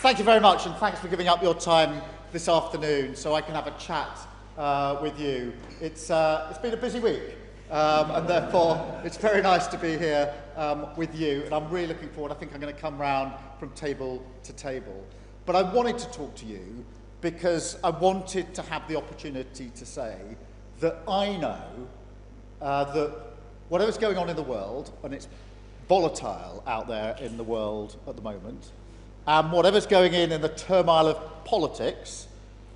Thank you very much, and thanks for giving up your time this afternoon so I can have a chat with you. It's been a busy week, and therefore it's very nice to be here with you, and I'm really looking forward. I think I'm going to come round from table to table. But I wanted to talk to you because I wanted to have the opportunity to say that I know that whatever's going on in the world, and it's volatile out there in the world at the moment, and whatever's going in the turmoil of politics,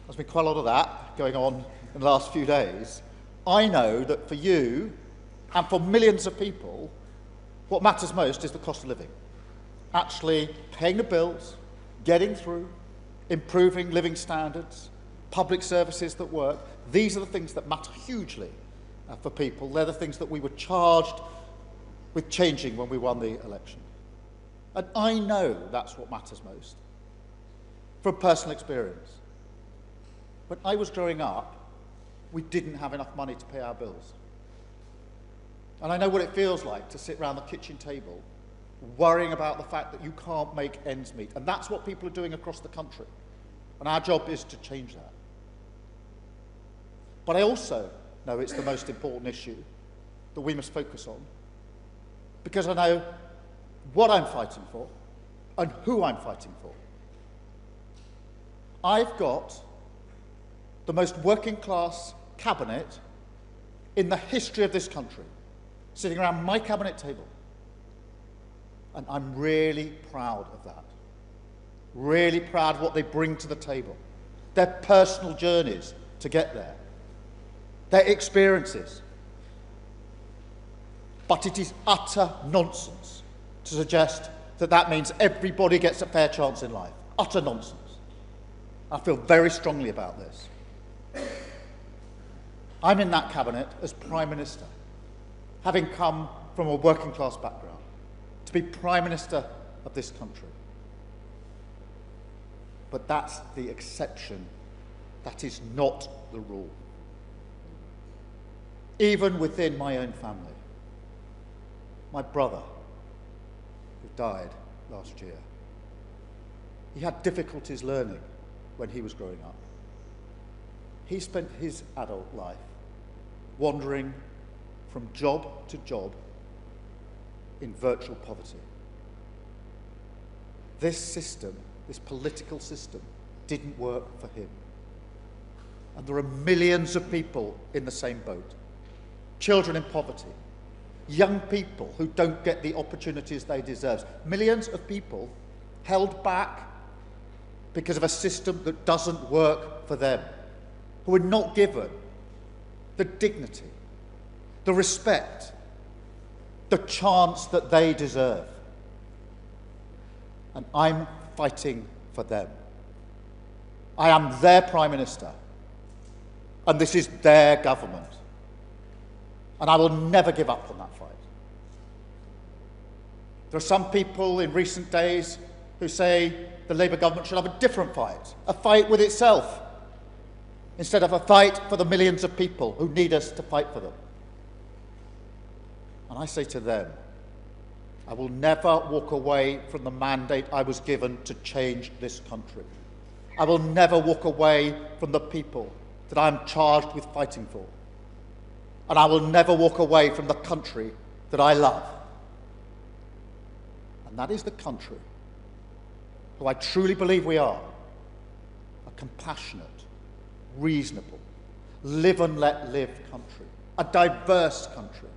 there's been quite a lot of that going on in the last few days, I know that for you and for millions of people, what matters most is the cost of living. Actually paying the bills, getting through, improving living standards, public services that work. These are the things that matter hugely for people. They're the things that we were charged with changing when we won the election. And I know that's what matters most, from personal experience. When I was growing up, we didn't have enough money to pay our bills. And I know what it feels like to sit around the kitchen table worrying about the fact that you can't make ends meet. And that's what people are doing across the country. And our job is to change that. But I also know it's the most important issue that we must focus on, because I know what I'm fighting for and who I'm fighting for. I've got the most working class cabinet in the history of this country sitting around my cabinet table. And I'm really proud of that. Really proud of what they bring to the table. Their personal journeys to get there. Their experiences. But it is utter nonsense to suggest that that means everybody gets a fair chance in life. Utter nonsense. I feel very strongly about this. I'm in that cabinet as Prime Minister, having come from a working class background, to be Prime Minister of this country. But that's the exception. That is not the rule. Even within my own family. My brother, who died last year, he had difficulties learning when he was growing up. He spent his adult life wandering from job to job in virtual poverty. This system, this political system, didn't work for him. And there are millions of people in the same boat. Children in poverty. Young people who don't get the opportunities they deserve. Millions of people held back because of a system that doesn't work for them, who are not given the dignity, the respect, the chance that they deserve. And I'm fighting for them. I am their Prime Minister, and this is their government. And I will never give up on that fight. There are some people in recent days who say the Labour government should have a different fight, a fight with itself, instead of a fight for the millions of people who need us to fight for them. And I say to them, I will never walk away from the mandate I was given to change this country. I will never walk away from the people that I am charged with fighting for. And I will never walk away from the country that I love. And that is the country who I truly believe we are. A compassionate, reasonable, live and let live country. A diverse country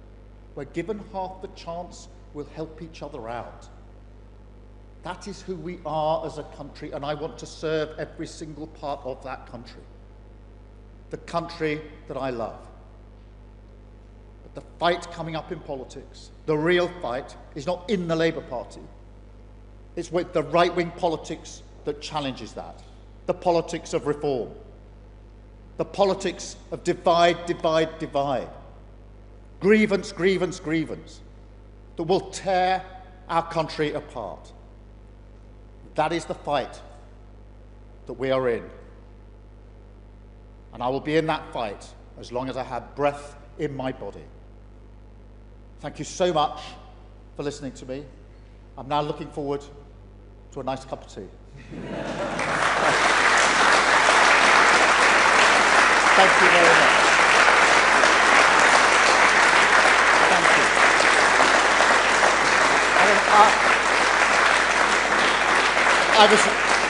where given half the chance we'll help each other out. That is who we are as a country, and I want to serve every single part of that country. The country that I love. The fight coming up in politics, the real fight, is not in the Labour Party. It's with the right-wing politics that challenges that. The politics of reform. The politics of divide, divide, divide. Grievance, grievance, grievance. That will tear our country apart. That is the fight that we are in. And I will be in that fight as long as I have breath in my body. Thank you so much for listening to me. I'm now looking forward to to a nice cup of tea. Thank you very much. Thank you.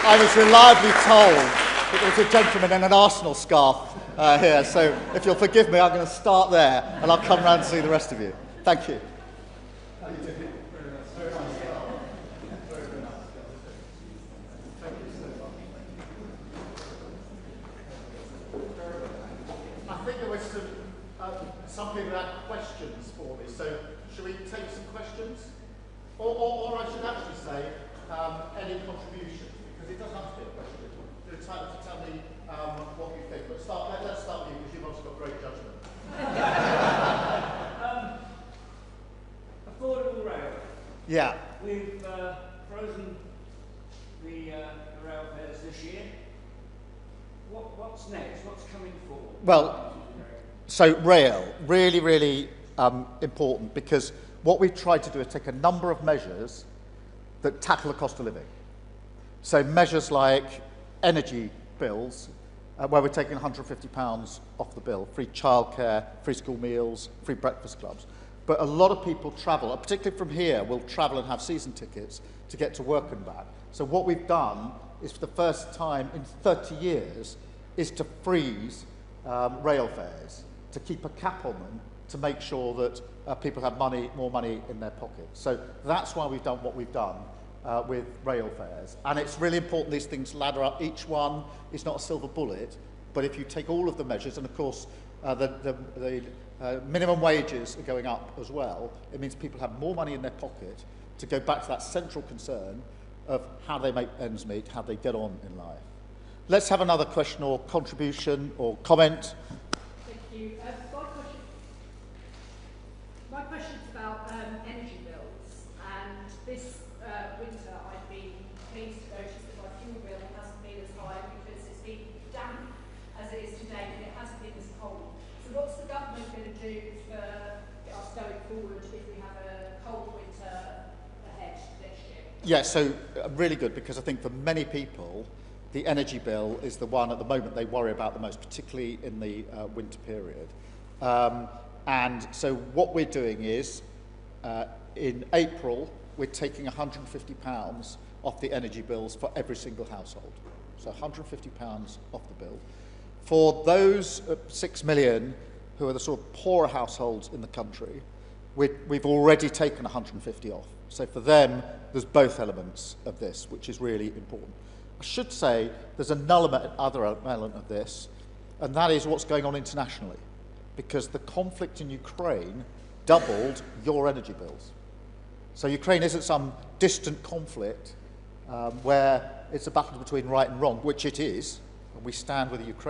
I was reliably told that there was a gentleman in an Arsenal scarf here, so if you'll forgive me, I'm going to start there, and I'll come round to see the rest of you. Thank you. I think there was some people had questions for me, so should we take some questions? Or I should actually say, any contributions, because it doesn't have to be a question. You're entitled to tell me what you think. But let's start with you, because you've also got great judgment. Affordable rail. Yeah. We've frozen the rail fares this year. What's next? What's coming forward? Well, so rail, really, really important, because what we've tried to do is take a number of measures that tackle the cost of living. So measures like energy bills, where we're taking £150 off the bill, free childcare, free school meals, free breakfast clubs. But a lot of people travel, particularly from here, will travel and have season tickets to get to work and back. So what we've done is, for the first time in 30 years, is to freeze rail fares, to keep a cap on them, to make sure that people have more money in their pockets. So that's why we've done what we've done with rail fares. And it's really important these things ladder up. Each one is not a silver bullet, but if you take all of the measures, and of course the minimum wages are going up as well, it means people have more money in their pocket to go back to that central concern of how they make ends meet, how they get on in life. Let's have another question or contribution or comment. Thank you. My question's about energy bills, and this winter I've been pleased to notice that my fuel bill hasn't been as high because it's been damp as it is today, and it hasn't been as cold. So what's the government going to do for us going forward if we have a cold winter ahead next year? Yeah, so really good, because I think for many people, the energy bill is the one at the moment they worry about the most, particularly in the winter period. And so what we're doing is, in April, we're taking £150 off the energy bills for every single household. So £150 off the bill. For those 6 million who are the sort of poorer households in the country, we've already taken 150 off. So for them, there's both elements of this, which is really important. I should say there's another element of this, and that is what's going on internationally, because the conflict in Ukraine doubled your energy bills. So Ukraine isn't some distant conflict where it's a battle between right and wrong, which it is, and we stand with the Ukraine.